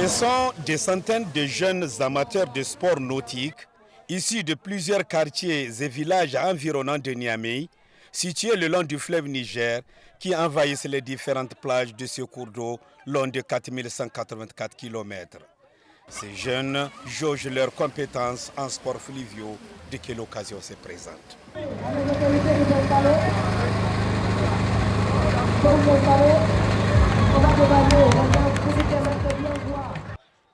Ce sont des centaines de jeunes amateurs de sport nautique, issus de plusieurs quartiers et villages environnants de Niamey, situés le long du fleuve Niger, qui envahissent les différentes plages de ce cours d'eau long de 4184 km. Ces jeunes jaugent leurs compétences en sport fluviaux dès que l'occasion se présente.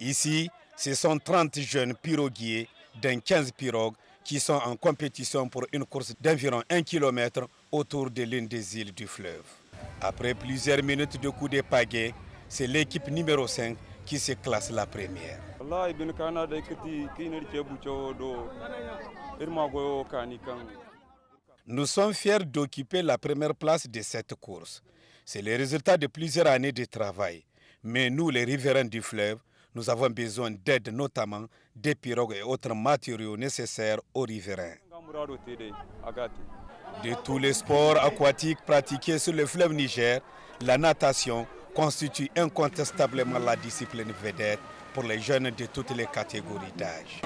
Ici, ce sont 30 jeunes piroguiers d'un 15 pirogues qui sont en compétition pour une course d'environ 1 km autour de l'une des îles du fleuve. Après plusieurs minutes de coups de pagaie, c'est l'équipe numéro 5 qui se classe la première. Nous sommes fiers d'occuper la première place de cette course. C'est le résultat de plusieurs années de travail. Mais nous, les riverains du fleuve, nous avons besoin d'aide, notamment des pirogues et autres matériaux nécessaires aux riverains. De tous les sports aquatiques pratiqués sur le fleuve Niger, la natation constitue incontestablement la discipline vedette pour les jeunes de toutes les catégories d'âge.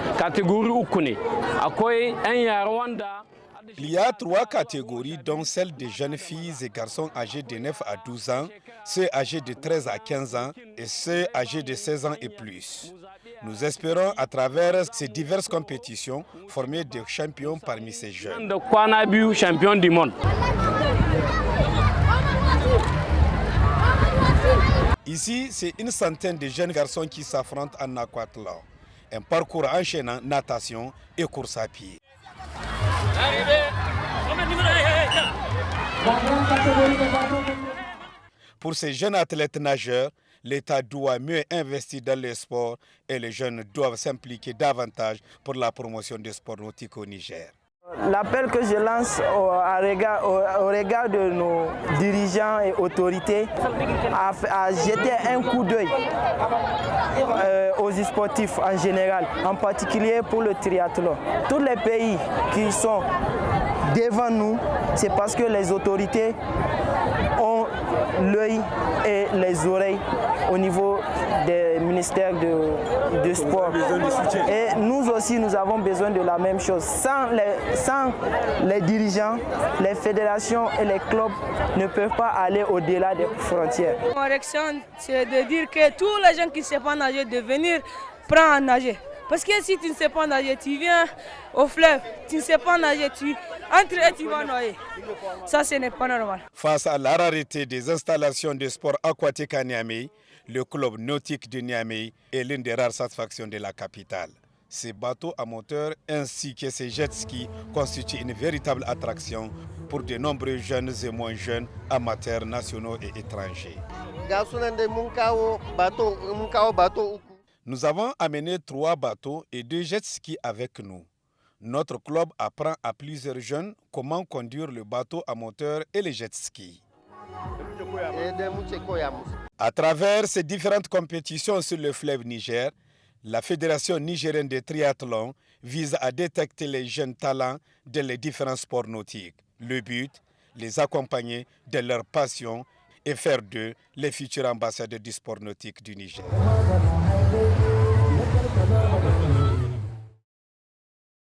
Il y a 3 catégories, dont celle des jeunes filles et garçons âgés de 9 à 12 ans, ceux âgés de 13 à 15 ans et ceux âgés de 16 ans et plus. Nous espérons à travers ces diverses compétitions former des champions parmi ces jeunes. Ici, c'est une centaine de jeunes garçons qui s'affrontent en aquathlon. Un parcours enchaînant natation et course à pied. Pour ces jeunes athlètes nageurs, l'État doit mieux investir dans les sports et les jeunes doivent s'impliquer davantage pour la promotion des sports nautiques au Niger. L'appel que je lance au regard de nos dirigeants et autorités à jeter un coup d'œil aux sportifs en général, en particulier pour le triathlon. Tous les pays qui sont devant nous, c'est parce que les autorités ont l'œil et les oreilles au niveau des ministères de sport. Et nous aussi, nous avons besoin de la même chose. Sans les dirigeants, les fédérations et les clubs ne peuvent pas aller au-delà des frontières. Mon réaction, c'est de dire que tous les gens qui ne savent pas nager, de venir prendre à nager. Parce que si tu ne sais pas nager, tu viens au fleuve, tu ne sais pas nager, tu entres et tu vas noyer. Ça, ce n'est pas normal. Face à la rareté des installations de sport aquatique à Niamey, le club nautique de Niamey est l'une des rares satisfactions de la capitale. Ces bateaux à moteur ainsi que ces jet skis constituent une véritable attraction pour de nombreux jeunes et moins jeunes amateurs nationaux et étrangers. Nous avons amené 3 bateaux et 2 jet skis avec nous. Notre club apprend à plusieurs jeunes comment conduire le bateau à moteur et les jet skis. À travers ces différentes compétitions sur le fleuve Niger, la Fédération nigérienne de triathlon vise à détecter les jeunes talents dans les différents sports nautiques. Le but, les accompagner de leur passion et faire d'eux les futurs ambassadeurs du sport nautique du Niger.